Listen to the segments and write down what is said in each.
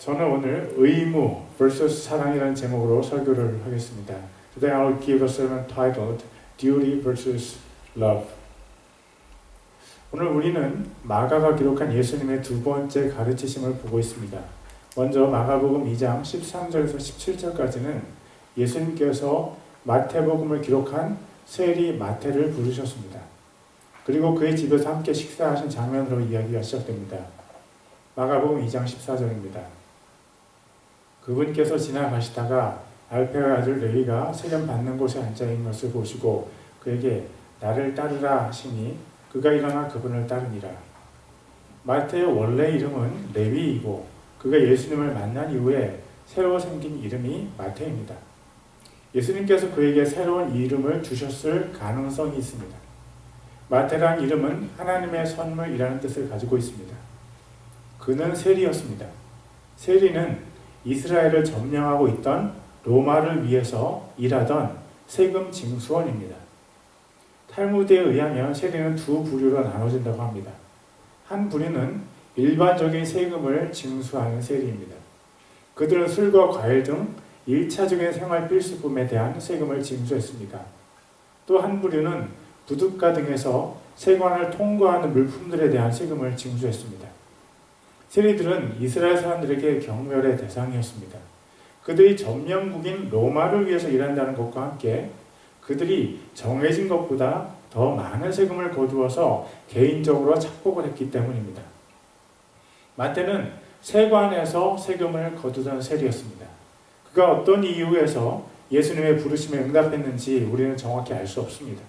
저는 오늘 의무 vs 사랑이라는 제목으로 설교를 하겠습니다. Today I will give a sermon titled Duty vs Love. 오늘 우리는 마가가 기록한 예수님의 두 번째 가르치심을 보고 있습니다. 먼저 마가복음 2장 13절에서 17절까지는 예수님께서 마태복음을 기록한 세리 마태를 부르셨습니다. 그리고 그의 집에서 함께 식사하신 장면으로 이야기가 시작됩니다. 마가복음 2장 14절입니다. 그분께서 지나가시다가 알페의 아들 레위가 세련 받는 곳에 앉아있는 것을 보시고 그에게 나를 따르라 하시니 그가 일어나 그분을 따르니라. 마태의 원래 이름은 레위이고 그가 예수님을 만난 이후에 새로 생긴 이름이 마태입니다. 예수님께서 그에게 새로운 이름을 주셨을 가능성이 있습니다. 마태란 이름은 하나님의 선물이라는 뜻을 가지고 있습니다. 그는 세리였습니다. 세리는 이스라엘을 점령하고 있던 로마를 위해서 일하던 세금 징수원입니다. 탈무드에 의하면 세리는 두 부류로 나눠진다고 합니다. 한 부류는 일반적인 세금을 징수하는 세리입니다. 그들은 술과 과일 등 1차적인 생활 필수품에 대한 세금을 징수했습니다. 또 한 부류는 부둣가 등에서 세관을 통과하는 물품들에 대한 세금을 징수했습니다. 세리들은 이스라엘 사람들에게 경멸의 대상이었습니다. 그들이 점령국인 로마를 위해서 일한다는 것과 함께 그들이 정해진 것보다 더 많은 세금을 거두어서 개인적으로 착복을 했기 때문입니다. 마태는 세관에서 세금을 거두던 세리였습니다. 그가 어떤 이유에서 예수님의 부르심에 응답했는지 우리는 정확히 알 수 없습니다.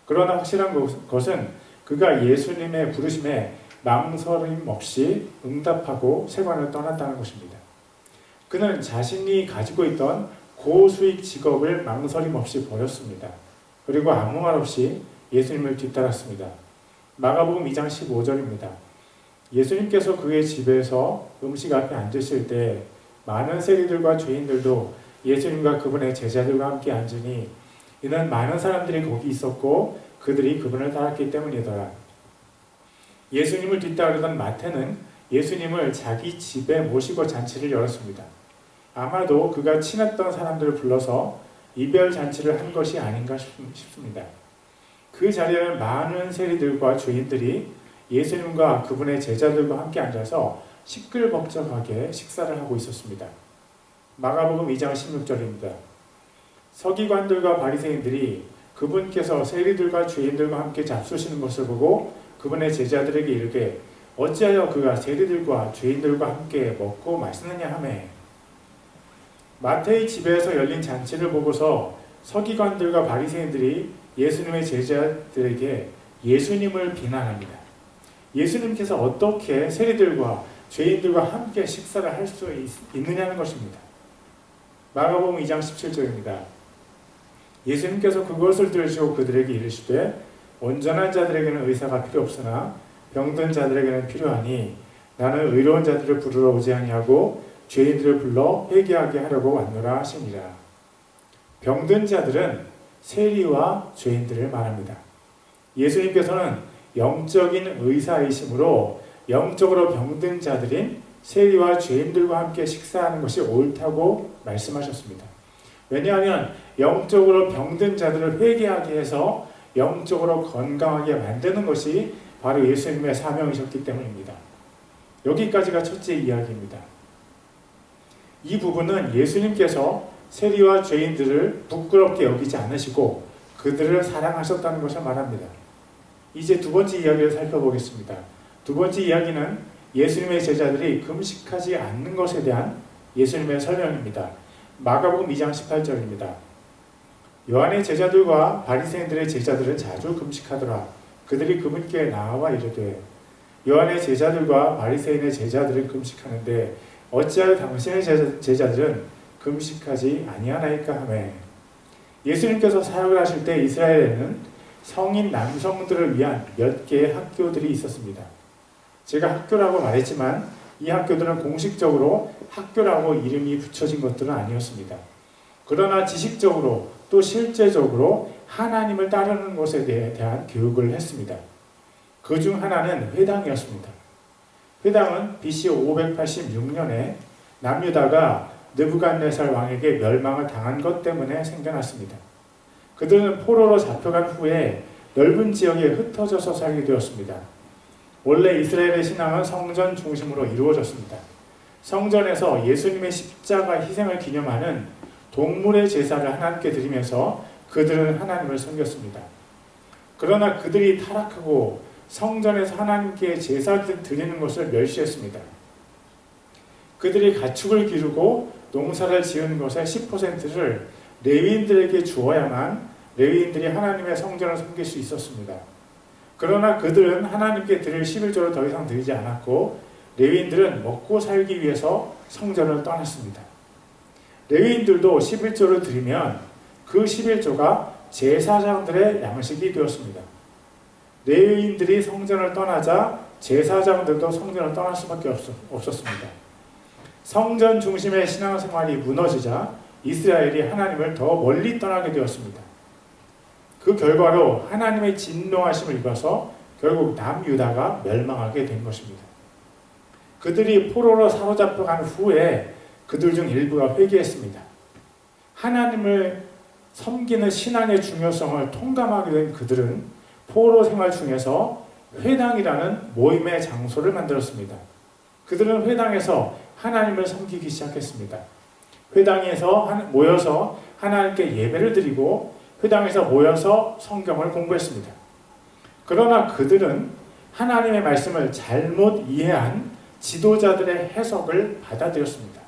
그러나 확실한 것은 그가 예수님의 부르심에 망설임 없이 응답하고 세관을 떠났다는 것입니다. 그는 자신이 가지고 있던 고수익 직업을 망설임 없이 버렸습니다. 그리고 아무 말 없이 예수님을 뒤따랐습니다. 마가복음 2장 15절입니다. 예수님께서 그의 집에서 음식 앞에 앉으실 때 많은 세리들과 죄인들도 예수님과 그분의 제자들과 함께 앉으니 이는 많은 사람들이 거기 있었고 그들이 그분을 따랐기 때문이더라. 예수님을 뒤따르던 마태는 예수님을 자기 집에 모시고 잔치를 열었습니다. 아마도 그가 친했던 사람들을 불러서 이별 잔치를 한 것이 아닌가 싶습니다. 그 자리에는 많은 세리들과 죄인들이 예수님과 그분의 제자들과 함께 앉아서 시끌벅적하게 식사를 하고 있었습니다. 마가복음 2장 16절입니다. 서기관들과 바리새인들이 그분께서 세리들과 죄인들과 함께 잡수시는 것을 보고 그분의 제자들에게 이르되 어찌하여 그가 세리들과 죄인들과 함께 먹고 마시느냐 하매 마태의 집에서 열린 잔치를 보고서 서기관들과 바리새인들이 예수님의 제자들에게 예수님을 비난합니다. 예수님께서 어떻게 세리들과 죄인들과 함께 식사를 할 수 있느냐는 것입니다. 마가복음 2장 17절입니다. 예수님께서 그것을 들으시고 그들에게 이르시되 온전한 자들에게는 의사가 필요 없으나 병든 자들에게는 필요하니 나는 의로운 자들을 부르러 오지 아니하고 죄인들을 불러 회개하게 하려고 왔노라 하시니라. 병든 자들은 세리와 죄인들을 말합니다. 예수님께서는 영적인 의사이심으로 영적으로 병든 자들인 세리와 죄인들과 함께 식사하는 것이 옳다고 말씀하셨습니다. 왜냐하면 영적으로 병든 자들을 회개하게 해서 영적으로 건강하게 만드는 것이 바로 예수님의 사명이셨기 때문입니다. 여기까지가 첫째 이야기입니다. 이 부분은 예수님께서 세리와 죄인들을 부끄럽게 여기지 않으시고 그들을 사랑하셨다는 것을 말합니다. 이제 두 번째 이야기를 살펴보겠습니다. 두 번째 이야기는 예수님의 제자들이 금식하지 않는 것에 대한 예수님의 설명입니다. 마가복음 2장 18절입니다. 요한의 제자들과 바리새인들의 제자들은 자주 금식하더라. 그들이 그분께 나와 이르되 요한의 제자들과 바리새인의 제자들은 금식하는데 어찌하여 당신의 제자들은 금식하지 아니하나이까 하매 예수님께서 사역을 하실 때 이스라엘에는 성인 남성들을 위한 몇 개의 학교들이 있었습니다. 제가 학교라고 말했지만 이 학교들은 공식적으로 학교라고 이름이 붙여진 것들은 아니었습니다. 그러나 지식적으로 또 실제적으로 하나님을 따르는 것에 대한 교육을 했습니다. 그 중 하나는 회당이었습니다. 회당은 BC 586년에 남유다가 느부갓네살 왕에게 멸망을 당한 것 때문에 생겨났습니다. 그들은 포로로 잡혀간 후에 넓은 지역에 흩어져서 살게 되었습니다. 원래 이스라엘의 신앙은 성전 중심으로 이루어졌습니다. 성전에서 예수님의 십자가 희생을 기념하는 동물의 제사를 하나님께 드리면서 그들은 하나님을 섬겼습니다. 그러나 그들이 타락하고 성전에서 하나님께 제사를 드리는 것을 멸시했습니다. 그들이 가축을 기르고 농사를 지은 것의 10%를 레위인들에게 주어야만 레위인들이 하나님의 성전을 섬길 수 있었습니다. 그러나 그들은 하나님께 드릴 11조를 더 이상 드리지 않았고 레위인들은 먹고 살기 위해서 성전을 떠났습니다. 레위인들도 11조를 드리면 그 11조가 제사장들의 양식이 되었습니다. 레위인들이 성전을 떠나자 제사장들도 성전을 떠날 수밖에 없었습니다. 성전 중심의 신앙생활이 무너지자 이스라엘이 하나님을 더 멀리 떠나게 되었습니다. 그 결과로 하나님의 진노하심을 입어서 결국 남유다가 멸망하게 된 것입니다. 그들이 포로로 사로잡혀간 후에 그들 중 일부가 회개했습니다. 하나님을 섬기는 신앙의 중요성을 통감하게 된 그들은 포로 생활 중에서 회당이라는 모임의 장소를 만들었습니다. 그들은 회당에서 하나님을 섬기기 시작했습니다. 회당에서 모여서 하나님께 예배를 드리고 회당에서 모여서 성경을 공부했습니다. 그러나 그들은 하나님의 말씀을 잘못 이해한 지도자들의 해석을 받아들였습니다.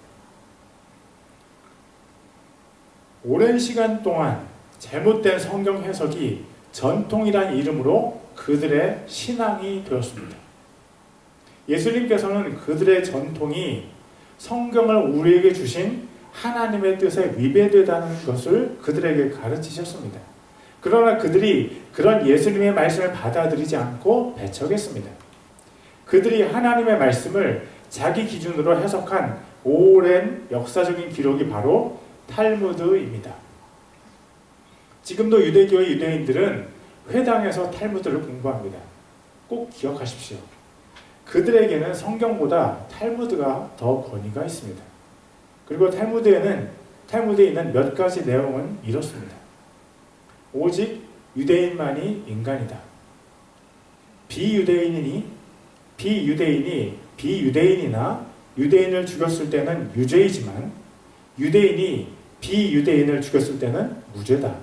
오랜 시간 동안 잘못된 성경 해석이 전통이란 이름으로 그들의 신앙이 되었습니다. 예수님께서는 그들의 전통이 성경을 우리에게 주신 하나님의 뜻에 위배되다는 것을 그들에게 가르치셨습니다. 그러나 그들이 그런 예수님의 말씀을 받아들이지 않고 배척했습니다. 그들이 하나님의 말씀을 자기 기준으로 해석한 오랜 역사적인 기록이 바로 탈무드입니다. 지금도 유대교의 유대인들은 회당에서 탈무드를 공부합니다. 꼭 기억하십시오. 그들에게는 성경보다 탈무드가 더 권위가 있습니다. 그리고 탈무드에 있는 몇 가지 내용은 이렇습니다. 오직 유대인만이 인간이다. 비유대인이 비유대인이나 유대인을 죽였을 때는 유죄이지만 유대인이 비유대인을 죽였을 때는 무죄다.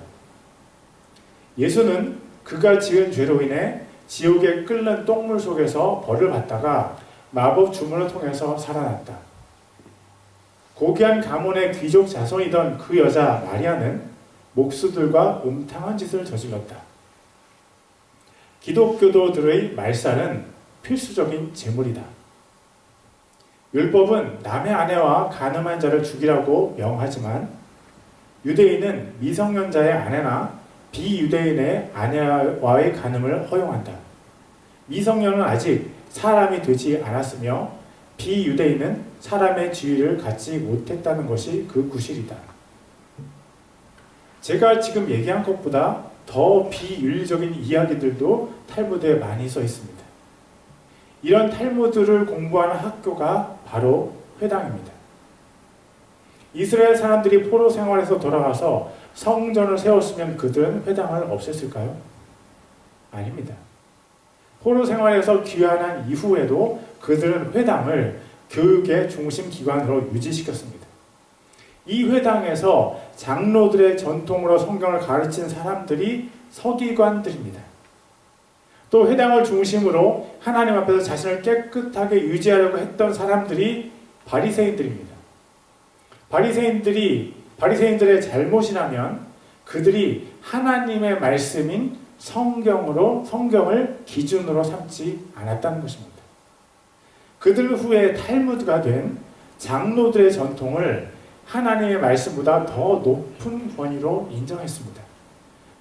예수는 그가 지은 죄로 인해 지옥에 끓는 똥물 속에서 벌을 받다가 마법 주문을 통해서 살아났다. 고귀한 가문의 귀족 자손이던 그 여자 마리아는 목수들과 음탕한 짓을 저질렀다. 기독교도들의 말살은 필수적인 제물이다. 율법은 남의 아내와 간음한 자를 죽이라고 명하지만 유대인은 미성년자의 아내나 비유대인의 아내와의 간음을 허용한다. 미성년은 아직 사람이 되지 않았으며 비유대인은 사람의 지위를 갖지 못했다는 것이 그 구실이다. 제가 지금 얘기한 것보다 더 비윤리적인 이야기들도 탈무드에 많이 써 있습니다. 이런 탈무드를 공부하는 학교가 바로 회당입니다. 이스라엘 사람들이 포로 생활에서 돌아가서 성전을 세웠으면 그들은 회당을 없앴을까요? 아닙니다. 포로 생활에서 귀환한 이후에도 그들은 회당을 교육의 중심 기관으로 유지시켰습니다. 이 회당에서 장로들의 전통으로 성경을 가르친 사람들이 서기관들입니다. 또 회당을 중심으로 하나님 앞에서 자신을 깨끗하게 유지하려고 했던 사람들이 바리새인들입니다. 바리새인들의 잘못이라면 그들이 하나님의 말씀인 성경을 기준으로 삼지 않았다는 것입니다. 그들 후에 탈무드가 된 장로들의 전통을 하나님의 말씀보다 더 높은 권위로 인정했습니다.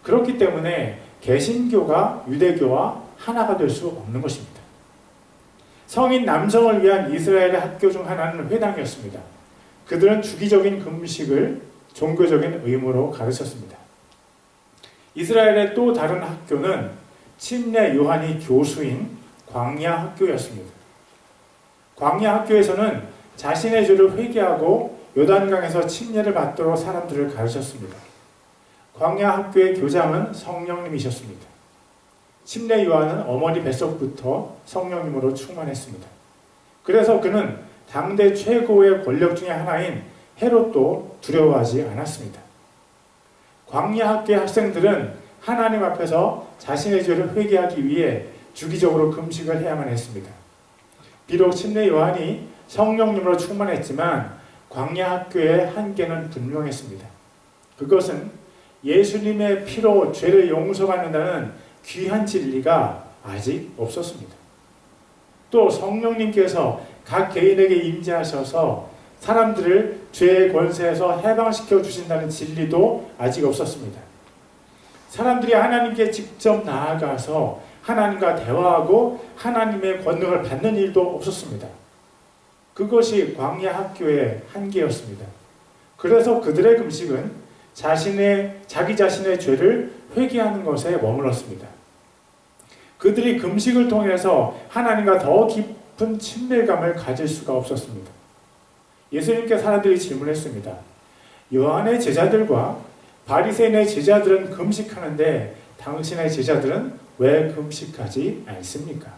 그렇기 때문에 개신교가 유대교와 하나가 될 수 없는 것입니다. 성인 남성을 위한 이스라엘의 학교 중 하나는 회당이었습니다. 그들은 주기적인 금식을 종교적인 의무로 가르쳤습니다. 이스라엘의 또 다른 학교는 침례 요한이 교수인 광야 학교였습니다. 광야 학교에서는 자신의 죄를 회개하고 요단강에서 침례를 받도록 사람들을 가르쳤습니다. 광야 학교의 교장은 성령님이셨습니다. 침례 요한은 어머니 뱃속부터 성령님으로 충만했습니다. 그래서 그는 당대 최고의 권력 중에 하나인 헤롯도 두려워하지 않았습니다. 광야 학교의 학생들은 하나님 앞에서 자신의 죄를 회개하기 위해 주기적으로 금식을 해야만 했습니다. 비록 침례 요한이 성령님으로 충만했지만 광야 학교의 한계는 분명했습니다. 그것은 예수님의 피로 죄를 용서받는다는 귀한 진리가 아직 없었습니다. 또 성령님께서 각 개인에게 임재하셔서 사람들을 죄의 권세에서 해방시켜 주신다는 진리도 아직 없었습니다. 사람들이 하나님께 직접 나아가서 하나님과 대화하고 하나님의 권능을 받는 일도 없었습니다. 그것이 광야 학교의 한계였습니다. 그래서 그들의 금식은 자기 자신의 죄를 회개하는 것에 머물렀습니다. 그들이 금식을 통해서 하나님과 더 깊은 친밀감을 가질 수가 없었습니다. 예수님께 사람들이 질문했습니다. 요한의 제자들과 바리새인의 제자들은 금식하는데 당신의 제자들은 왜 금식하지 않습니까?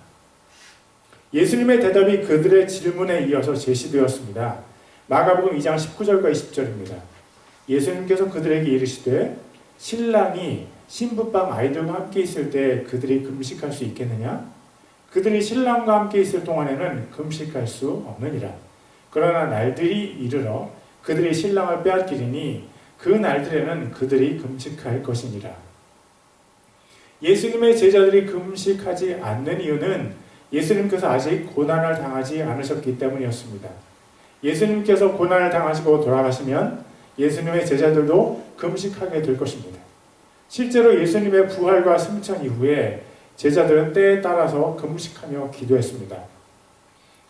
예수님의 대답이 그들의 질문에 이어서 제시되었습니다. 마가복음 2장 19절과 20절입니다. 예수님께서 그들에게 이르시되 신랑이 신부방 아이들과 함께 있을 때 그들이 금식할 수 있겠느냐? 그들이 신랑과 함께 있을 동안에는 금식할 수 없느니라. 그러나 날들이 이르러 그들이 신랑을 빼앗기리니 그 날들에는 그들이 금식할 것이니라. 예수님의 제자들이 금식하지 않는 이유는 예수님께서 아직 고난을 당하지 않으셨기 때문이었습니다. 예수님께서 고난을 당하시고 돌아가시면 예수님의 제자들도 금식하게 될 것입니다. 실제로 예수님의 부활과 승천 이후에 제자들은 때에 따라서 금식하며 기도했습니다.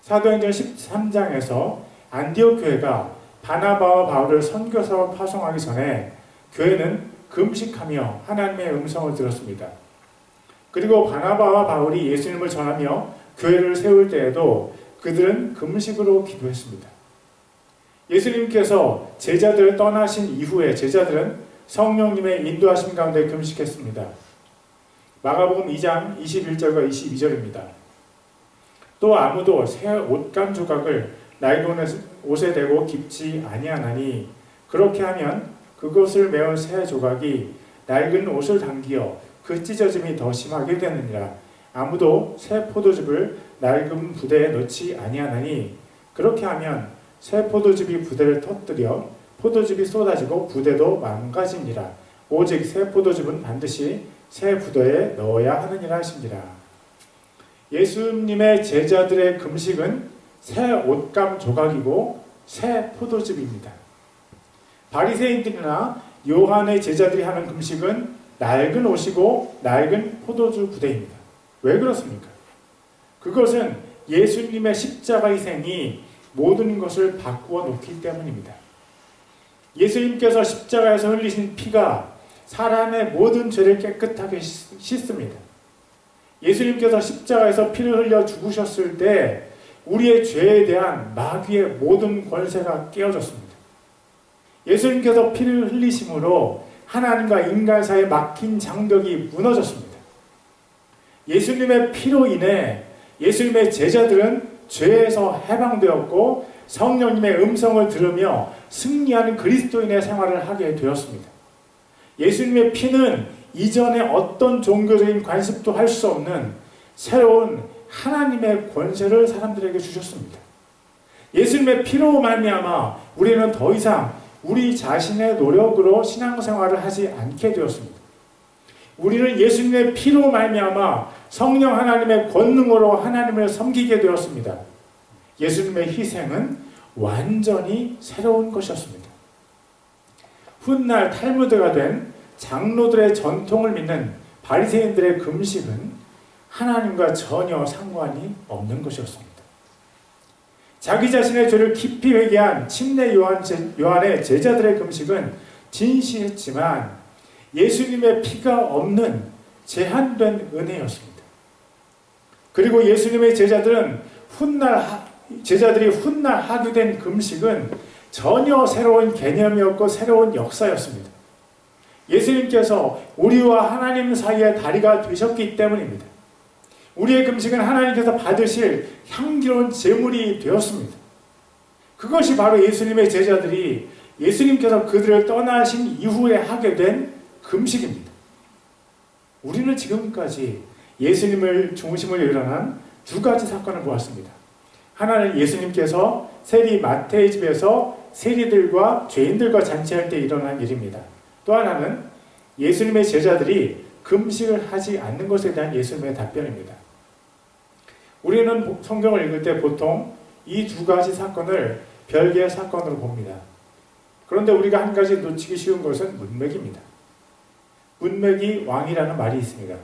사도행전 13장에서 안디옥 교회가 바나바와 바울을 선교사로 파송하기 전에 교회는 금식하며 하나님의 음성을 들었습니다. 그리고 바나바와 바울이 예수님을 전하며 교회를 세울 때에도 그들은 금식으로 기도했습니다. 예수님께서 제자들을 떠나신 이후에 제자들은 성령님의 인도하심 가운데 금식했습니다. 마가복음 2장 21절과 22절입니다. 또 아무도 새 옷감 조각을 낡은 옷에 대고 깁지 아니하나니 그렇게 하면 그것을 메운 새 조각이 낡은 옷을 당기어 그 찢어짐이 더 심하게 되느니라. 아무도 새 포도즙을 낡은 부대에 넣지 아니하나니 그렇게 하면 새 포도즙이 부대를 터뜨려 포도즙이 쏟아지고 부대도 망가지니라. 오직 새 포도즙은 반드시 새 부대에 넣어야 하느니라 하시니라. 예수님의 제자들의 금식은 새 옷감 조각이고 새 포도즙입니다. 바리새인들이나 요한의 제자들이 하는 금식은 낡은 옷이고 낡은 포도주 부대입니다. 왜 그렇습니까? 그것은 예수님의 십자가 희생이 모든 것을 바꾸어 놓기 때문입니다. 예수님께서 십자가에서 흘리신 피가 사람의 모든 죄를 깨끗하게 씻습니다. 예수님께서 십자가에서 피를 흘려 죽으셨을 때 우리의 죄에 대한 마귀의 모든 권세가 깨어졌습니다. 예수님께서 피를 흘리심으로 하나님과 인간 사이에 막힌 장벽이 무너졌습니다. 예수님의 피로 인해 예수님의 제자들은 죄에서 해방되었고 성령님의 음성을 들으며 승리하는 그리스도인의 생활을 하게 되었습니다. 예수님의 피는 이전에 어떤 종교적인 관습도 할 수 없는 새로운 하나님의 권세를 사람들에게 주셨습니다. 예수님의 피로 말미암아 우리는 더 이상 우리 자신의 노력으로 신앙생활을 하지 않게 되었습니다. 우리는 예수님의 피로 말미암아 성령 하나님의 권능으로 하나님을 섬기게 되었습니다. 예수님의 희생은 완전히 새로운 것이었습니다. 훗날 탈무드가 된 장로들의 전통을 믿는 바리새인들의 금식은 하나님과 전혀 상관이 없는 것이었습니다. 자기 자신의 죄를 깊이 회개한 침례 요한의 제자들의 금식은 진실했지만 예수님의 피가 없는 제한된 은혜였습니다. 그리고 예수님의 제자들은 훗날 제자들이 훗날 하게 된 금식은 전혀 새로운 개념이었고 새로운 역사였습니다. 예수님께서 우리와 하나님 사이의 다리가 되셨기 때문입니다. 우리의 금식은 하나님께서 받으실 향기로운 제물이 되었습니다. 그것이 바로 예수님의 제자들이 예수님께서 그들을 떠나신 이후에 하게 된 금식입니다. 우리는 지금까지 예수님을 중심으로 일어난 두 가지 사건을 보았습니다. 하나는 예수님께서 세리 마태의 집에서 세리들과 죄인들과 잔치할 때 일어난 일입니다. 또 하나는 예수님의 제자들이 금식을 하지 않는 것에 대한 예수님의 답변입니다. 우리는 성경을 읽을 때 보통 이 두 가지 사건을 별개의 사건으로 봅니다. 그런데 우리가 한 가지 놓치기 쉬운 것은 문맥입니다. 문맥이 왕이라는 말이 있습니다.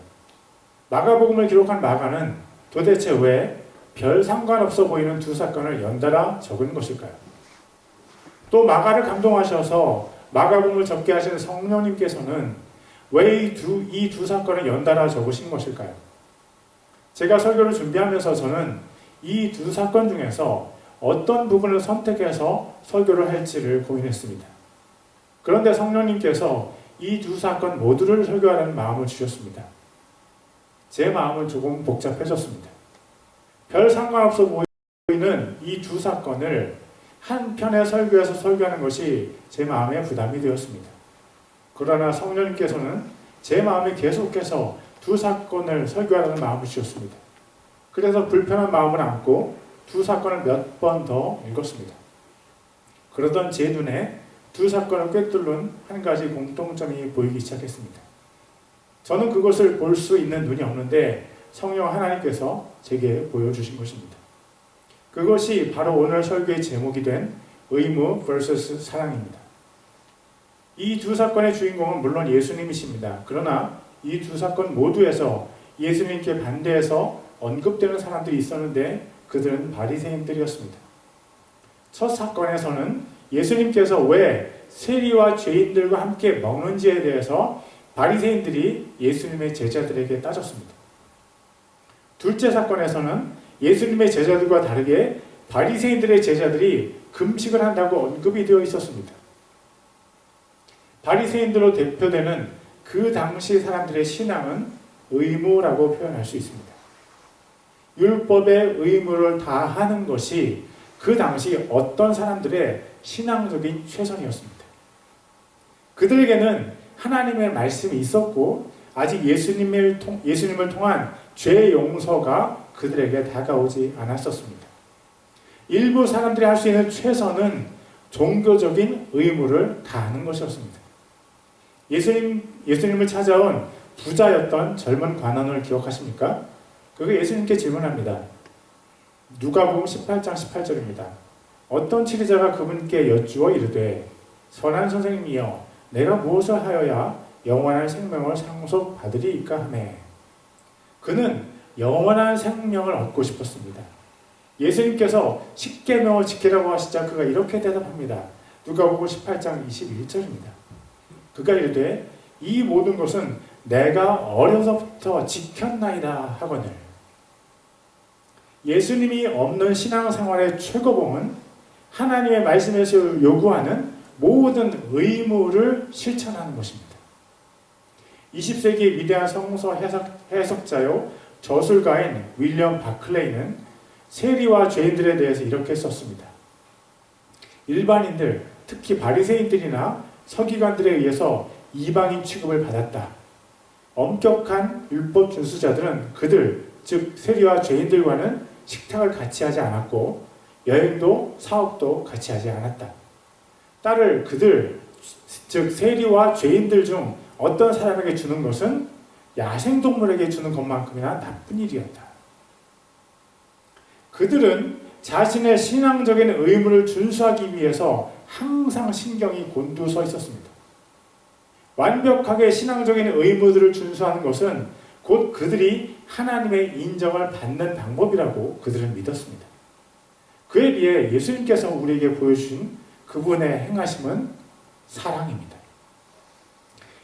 마가복음을 기록한 마가는 도대체 왜 별 상관없어 보이는 두 사건을 연달아 적은 것일까요? 또 마가를 감동하셔서 마가복음을 적게 하시는 성령님께서는 왜 이 두 사건을 연달아 적으신 것일까요? 제가 설교를 준비하면서 저는 이 두 사건 중에서 어떤 부분을 선택해서 설교를 할지를 고민했습니다. 그런데 성령님께서 이 두 사건 모두를 설교하라는 마음을 주셨습니다. 제 마음은 조금 복잡해졌습니다. 별 상관없어 보이는 이 두 사건을 한 편의 설교에서 설교하는 것이 제 마음에 부담이 되었습니다. 그러나 성령님께서는 제 마음에 계속해서 두 사건을 설교하라는 마음을 주셨습니다. 그래서 불편한 마음을 안고 두 사건을 몇 번 더 읽었습니다. 그러던 제 눈에 두 사건을 꿰뚫는 한 가지 공통점이 보이기 시작했습니다. 저는 그것을 볼 수 있는 눈이 없는데 성령 하나님께서 제게 보여주신 것입니다. 그것이 바로 오늘 설교의 제목이 된 의무 vs 사랑입니다. 이 두 사건의 주인공은 물론 예수님이십니다. 그러나 이 두 사건 모두에서 예수님께 반대해서 언급되는 사람들이 있었는데 그들은 바리새인들이었습니다. 첫 사건에서는 예수님께서 왜 세리와 죄인들과 함께 먹는지에 대해서 바리새인들이 예수님의 제자들에게 따졌습니다. 둘째 사건에서는 예수님의 제자들과 다르게 바리새인들의 제자들이 금식을 한다고 언급이 되어 있었습니다. 바리새인들로 대표되는 그 당시 사람들의 신앙은 의무라고 표현할 수 있습니다. 율법의 의무를 다하는 것이 그 당시 어떤 사람들의 신앙적인 최선이었습니다. 그들에게는 하나님의 말씀이 있었고 아직 예수님을 통한 죄 용서가 그들에게 다가오지 않았었습니다. 일부 사람들이 할 수 있는 최선은 종교적인 의무를 다하는 것이었습니다. 예수님을 찾아온 부자였던 젊은 관원을 기억하십니까? 그가 예수님께 질문합니다. 누가복음 18장 18절입니다. 어떤 치리자가 그분께 여쭈어 이르되 선한 선생님이여 내가 무엇을 하여야 영원한 생명을 상속받으리이까 하매 그는 영원한 생명을 얻고 싶었습니다. 예수님께서 십계명을 지키라고 하시자 그가 이렇게 대답합니다. 누가복음 18장 21절입니다. 그가 이르되 이 모든 것은 내가 어려서부터 지켰나이다 하거늘. 예수님이 없는 신앙생활의 최고봉은 하나님의 말씀에서 요구하는 모든 의무를 실천하는 것입니다. 20세기 위대한 성서 해석자요 저술가인 윌리엄 바클레이는 세리와 죄인들에 대해서 이렇게 썼습니다. 일반인들, 특히 바리새인들이나 서기관들에 의해서 이방인 취급을 받았다. 엄격한 율법 준수자들은 그들, 즉 세리와 죄인들과는 식탁을 같이 하지 않았고 여행도 사업도 같이 하지 않았다. 딸을 그들, 즉 세리와 죄인들 중 어떤 사람에게 주는 것은 야생동물에게 주는 것만큼이나 나쁜 일이었다. 그들은 자신의 신앙적인 의무를 준수하기 위해서 항상 신경이 곤두서 있었습니다. 완벽하게 신앙적인 의무들을 준수하는 것은 곧 그들이 하나님의 인정을 받는 방법이라고 그들은 믿었습니다. 그에 비해 예수님께서 우리에게 보여주신 그분의 행하심은 사랑입니다.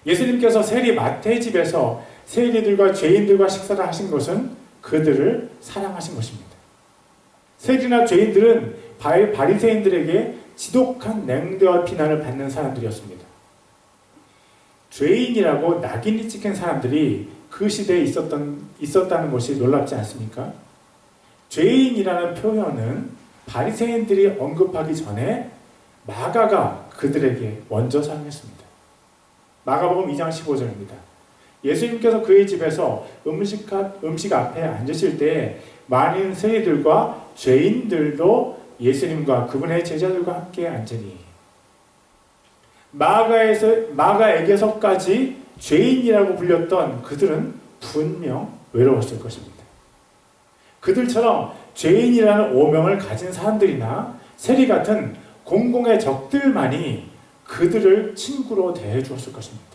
예수님께서 세리 마태의 집에서 세리들과 죄인들과 식사를 하신 것은 그들을 사랑하신 것입니다. 세리나 죄인들은 바리새인들에게 지독한 냉대와 비난을 받는 사람들이었습니다. 죄인이라고 낙인이 찍힌 사람들이 그 시대에 있었다는 것이 놀랍지 않습니까? 죄인이라는 표현은 바리새인들이 언급하기 전에 마가가 그들에게 먼저 사용했습니다. 마가복음 2장 15절입니다. 예수님께서 그의 집에서 음식 앞에 앉으실 때에 많은 세리들과 죄인들도 예수님과 그분의 제자들과 함께 앉으니, 마가에게서까지 죄인이라고 불렸던 그들은 분명 외로웠을 것입니다. 그들처럼 죄인이라는 오명을 가진 사람들이나 세리 같은 공공의 적들만이 그들을 친구로 대해 주었을 것입니다.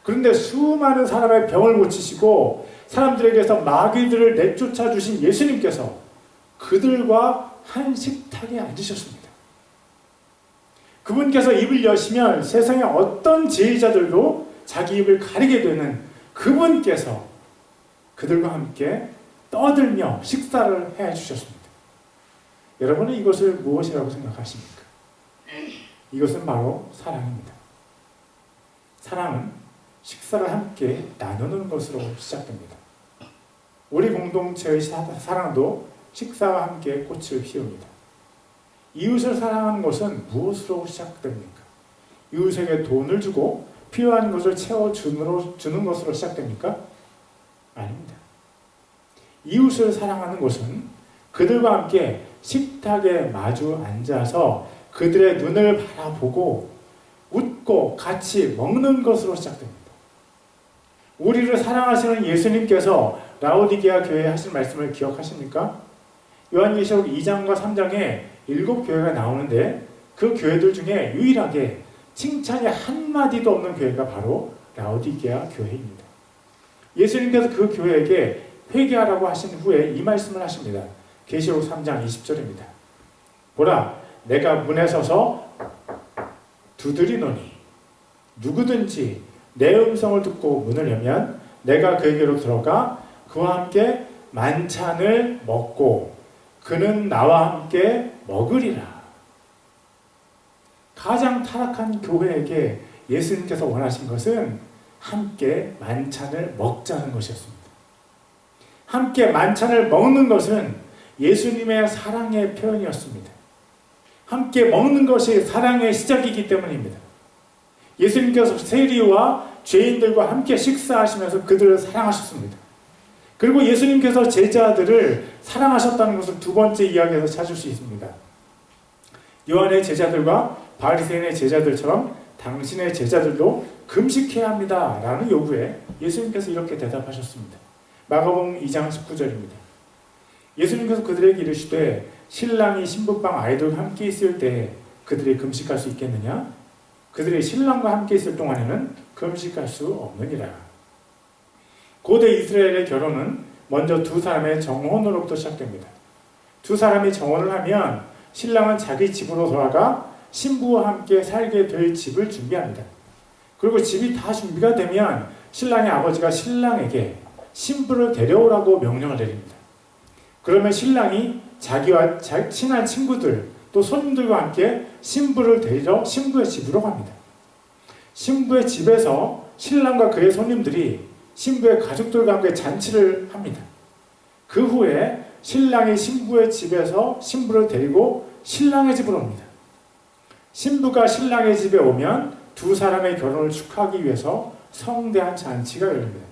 그런데 수많은 사람의 병을 고치시고 사람들에게서 마귀들을 내쫓아 주신 예수님께서 그들과 한 식탁에 앉으셨습니다. 그분께서 입을 여시면 세상의 어떤 지혜자들도 자기 입을 가리게 되는 그분께서 그들과 함께 떠들며 식사를 해주셨습니다. 여러분은 이것을 무엇이라고 생각하십니까? 이것은 바로 사랑입니다. 사랑은 식사를 함께 나누는 것으로 시작됩니다. 우리 공동체의 사랑도 식사와 함께 꽃을 피웁니다. 이웃을 사랑하는 것은 무엇으로 시작됩니까? 이웃에게 돈을 주고 필요한 것을 채워주는 것으로 시작됩니까? 아닙니다. 이웃을 사랑하는 것은 그들과 함께 식탁에 마주 앉아서 그들의 눈을 바라보고 웃고 같이 먹는 것으로 시작됩니다. 우리를 사랑하시는 예수님께서 라오디게아 교회에 하신 말씀을 기억하십니까? 요한계시록 2장과 3장에 7교회가 나오는데 그 교회들 중에 유일하게 칭찬이 한마디도 없는 교회가 바로 라오디게아 교회입니다. 예수님께서 그 교회에게 회개하라고 하신 후에 이 말씀을 하십니다. 계시록 3장 20절입니다. 보라, 내가 문에 서서 두드리노니 누구든지 내 음성을 듣고 문을 열면 내가 그에게로 들어가 그와 함께 만찬을 먹고 그는 나와 함께 먹으리라. 가장 타락한 교회에게 예수님께서 원하신 것은 함께 만찬을 먹자는 것이었습니다. 함께 만찬을 먹는 것은 예수님의 사랑의 표현이었습니다. 함께 먹는 것이 사랑의 시작이기 때문입니다. 예수님께서 세리와 죄인들과 함께 식사하시면서 그들을 사랑하셨습니다. 그리고 예수님께서 제자들을 사랑하셨다는 것을 두 번째 이야기에서 찾을 수 있습니다. 요한의 제자들과 바리새인의 제자들처럼 당신의 제자들도 금식해야 합니다 라는 요구에 예수님께서 이렇게 대답하셨습니다. 마가복음 2장 19절입니다. 예수님께서 그들에게 이르시되 신랑이 신부방 아이들과 함께 있을 때 그들이 금식할 수 있겠느냐? 그들이 신랑과 함께 있을 동안에는 금식할 수 없느니라. 고대 이스라엘의 결혼은 먼저 두 사람의 정혼으로부터 시작됩니다. 두 사람이 정혼을 하면 신랑은 자기 집으로 돌아가 신부와 함께 살게 될 집을 준비합니다. 그리고 집이 다 준비가 되면 신랑의 아버지가 신랑에게 신부를 데려오라고 명령을 내립니다. 그러면 신랑이 자기와 친한 친구들 또 손님들과 함께 신부를 데리러 신부의 집으로 갑니다. 신부의 집에서 신랑과 그의 손님들이 신부의 가족들과 함께 잔치를 합니다. 그 후에 신랑이 신부의 집에서 신부를 데리고 신랑의 집으로 옵니다. 신부가 신랑의 집에 오면 두 사람의 결혼을 축하하기 위해서 성대한 잔치가 열립니다.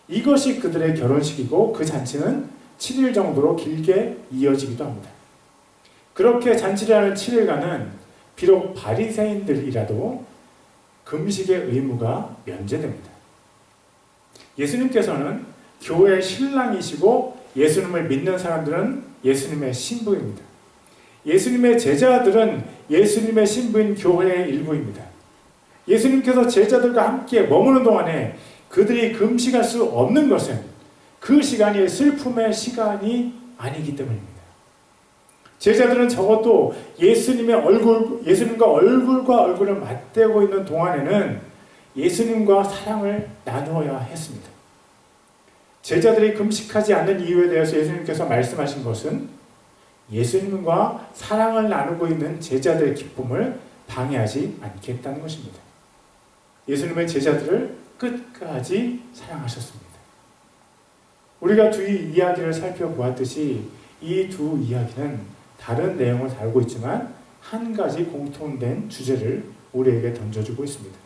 이것이 그들의 결혼식이고 그 잔치는 7일 정도로 길게 이어지기도 합니다. 그렇게 잔치를 하는 7일간은 비록 바리새인들이라도 금식의 의무가 면제됩니다. 예수님께서는 교회의 신랑이시고 예수님을 믿는 사람들은 예수님의 신부입니다. 예수님의 제자들은 예수님의 신부인 교회의 일부입니다. 예수님께서 제자들과 함께 머무는 동안에 그들이 금식할 수 없는 것은 그 시간이 슬픔의 시간이 아니기 때문입니다. 제자들은 적어도 예수님과 얼굴과 얼굴을 맞대고 있는 동안에는 예수님과 사랑을 나누어야 했습니다. 제자들이 금식하지 않는 이유에 대해서 예수님께서 말씀하신 것은 예수님과 사랑을 나누고 있는 제자들의 기쁨을 방해하지 않겠다는 것입니다. 예수님의 제자들을 끝까지 사랑하셨습니다. 우리가 두 이야기를 살펴보았듯이 이 두 이야기는 다른 내용을 다루고 있지만 한 가지 공통된 주제를 우리에게 던져주고 있습니다.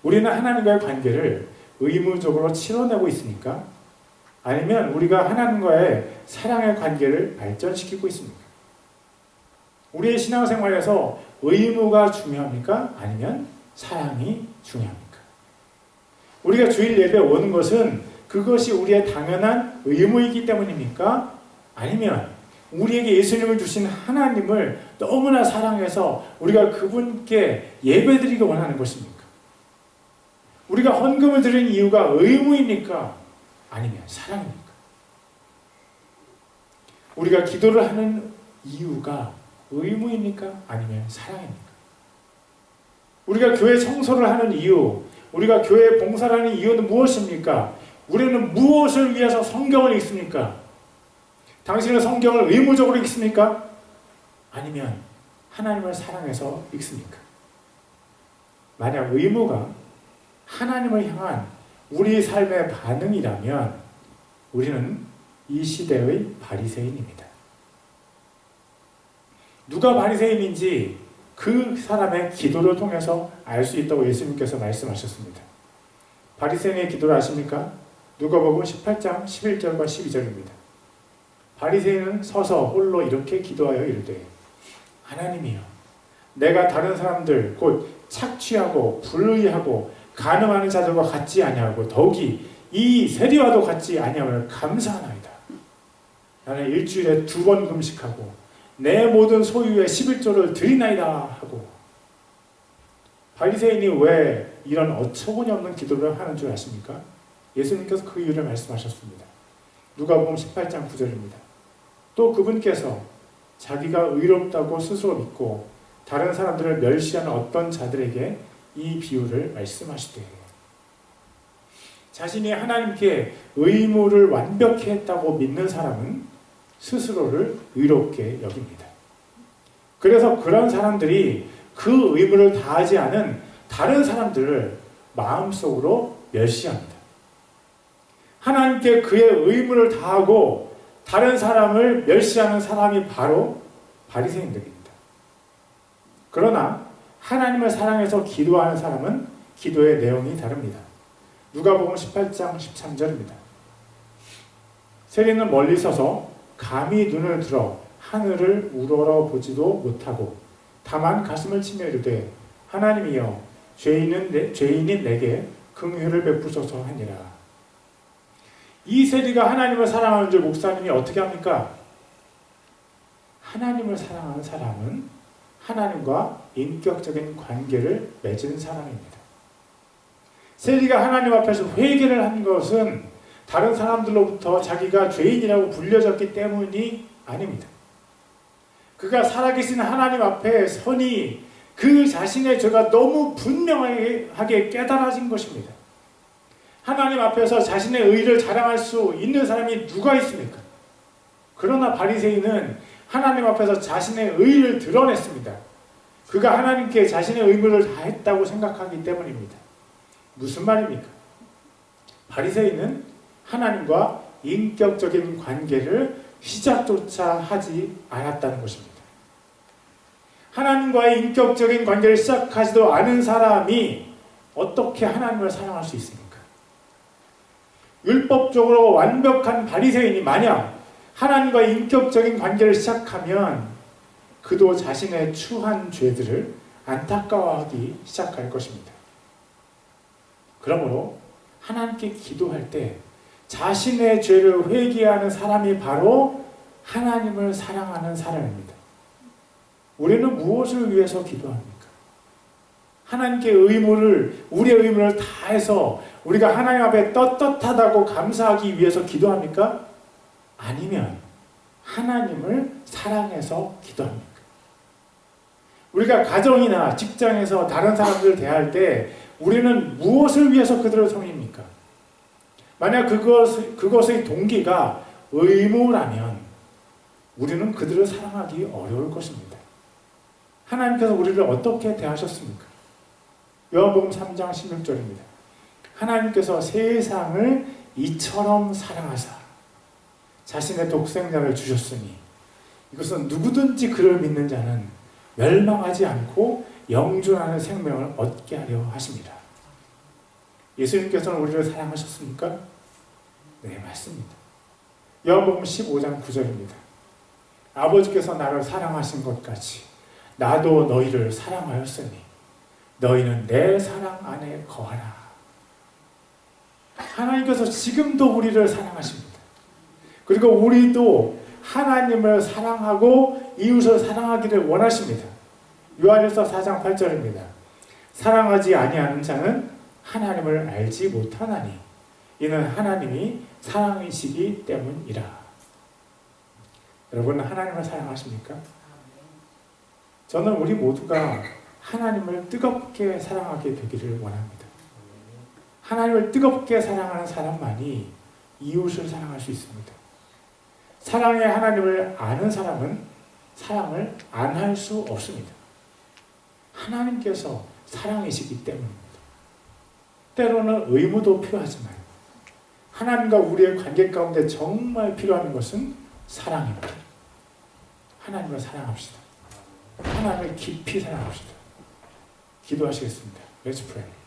우리는 하나님과의 관계를 의무적으로 치러내고 있습니까? 아니면 우리가 하나님과의 사랑의 관계를 발전시키고 있습니까? 우리의 신앙생활에서 의무가 중요합니까? 아니면 사랑이 중요합니까? 우리가 주일 예배에 오는 것은 그것이 우리의 당연한 의무이기 때문입니까? 아니면 우리에게 예수님을 주신 하나님을 너무나 사랑해서 우리가 그분께 예배드리기 원하는 것입니까? 우리가 헌금을 드리는 이유가 의무입니까? 아니면 사랑입니까? 우리가 기도를 하는 이유가 의무입니까? 아니면 사랑입니까? 우리가 교회 청소를 하는 이유, 우리가 교회 봉사를 하는 이유는 무엇입니까? 우리는 무엇을 위해서 성경을 읽습니까? 당신은 성경을 의무적으로 읽습니까? 아니면 하나님을 사랑해서 읽습니까? 만약 의무가 하나님을 향한 우리 삶의 반응이라면 우리는 이 시대의 바리새인입니다. 누가 바리새인인지 그 사람의 기도를 통해서 알 수 있다고 예수님께서 말씀하셨습니다. 바리새인의 기도를 아십니까? 누가복음 18장 11절과 12절입니다. 바리새인은 서서 홀로 이렇게 기도하여 이르되 하나님이여 내가 다른 사람들 곧 착취하고 불의하고 간음하는 자들과 같지 아니하고 더욱이 이 세리와도 같지 아니함을 감사하나이다. 나는 일주일에 2번 금식하고 내 모든 소유의 11조를 드리나이다 하고. 바리새인이 왜 이런 어처구니 없는 기도를 하는 줄 아십니까? 예수님께서 그 이유를 말씀하셨습니다. 누가복음 18장 9절입니다. 또 그분께서 자기가 의롭다고 스스로 믿고 다른 사람들을 멸시하는 어떤 자들에게 이 비유를 말씀하시되 자신이 하나님께 의무를 완벽히 했다고 믿는 사람은 스스로를 의롭게 여깁니다. 그래서 그런 사람들이 그 의무를 다하지 않은 다른 사람들을 마음속으로 멸시합니다. 하나님께 그의 의무를 다하고 다른 사람을 멸시하는 사람이 바로 바리새인들입니다. 그러나 하나님을 사랑해서 기도하는 사람은 기도의 내용이 다릅니다. 누가복음 18장 13절입니다. 세리는 멀리 서서 감히 눈을 들어 하늘을 우러러보지도 못하고 다만 가슴을 치며 이르되 하나님이여 죄인인 내게 긍휼을 베푸소서 하니라. 이 세리가 하나님을 사랑하는 줄 목사님이 어떻게 합니까? 하나님을 사랑하는 사람은 하나님과 인격적인 관계를 맺은 사람입니다. 세리가 하나님 앞에서 회개를 한 것은 다른 사람들로부터 자기가 죄인이라고 불려졌기 때문이 아닙니다. 그가 살아계신 하나님 앞에 서니 그 자신의 죄가 너무 분명하게 깨달아진 것입니다. 하나님 앞에서 자신의 의를 자랑할 수 있는 사람이 누가 있습니까? 그러나 바리새인은 하나님 앞에서 자신의 의를 드러냈습니다. 그가 하나님께 자신의 의무를 다했다고 생각하기 때문입니다. 무슨 말입니까? 바리새인은 하나님과 인격적인 관계를 시작조차 하지 않았다는 것입니다. 하나님과의 인격적인 관계를 시작하지도 않은 사람이 어떻게 하나님을 사랑할 수 있습니까? 율법적으로 완벽한 바리새인이 만약 하나님과의 인격적인 관계를 시작하면 그도 자신의 추한 죄들을 안타까워하기 시작할 것입니다. 그러므로 하나님께 기도할 때 자신의 죄를 회개하는 사람이 바로 하나님을 사랑하는 사람입니다. 우리는 무엇을 위해서 기도합니까? 하나님께 우리의 의무를 다해서 우리가 하나님 앞에 떳떳하다고 감사하기 위해서 기도합니까? 아니면 하나님을 사랑해서 기도합니까? 우리가 가정이나 직장에서 다른 사람들을 대할 때 우리는 무엇을 위해서 그들을 섬깁니까? 만약 그것의 동기가 의무라면 우리는 그들을 사랑하기 어려울 것입니다. 하나님께서 우리를 어떻게 대하셨습니까? 요한복음 3장 16절입니다. 하나님께서 세상을 이처럼 사랑하사 자신의 독생자를 주셨으니 이것은 누구든지 그를 믿는 자는 멸망하지 않고 영존하는 생명을 얻게 하려 하십니다. 예수님께서는 우리를 사랑하셨습니까? 네, 맞습니다. 요한복음 15장 9절입니다. 아버지께서 나를 사랑하신 것 같이 나도 너희를 사랑하였으니 너희는 내 사랑 안에 거하라. 하나님께서 지금도 우리를 사랑하십니다. 그리고 우리도 하나님을 사랑하고 이웃을 사랑하기를 원하십니다. 요한일서 4장 8절입니다. 사랑하지 아니하는 자는 하나님을 알지 못하나니 이는 하나님이 사랑이시기 때문이라. 여러분, 하나님을 사랑하십니까? 저는 우리 모두가 하나님을 뜨겁게 사랑하게 되기를 원합니다. 하나님을 뜨겁게 사랑하는 사람만이 이웃을 사랑할 수 있습니다. 사랑의 하나님을 아는 사람은 사랑을 안 할 수 없습니다. 하나님께서 사랑이시기 때문입니다. 때로는 의무도 필요하지만 하나님과 우리의 관계 가운데 정말 필요한 것은 사랑입니다. 하나님을 사랑합시다. 하나님을 깊이 사랑합시다. 기도하시겠습니다. Let's pray.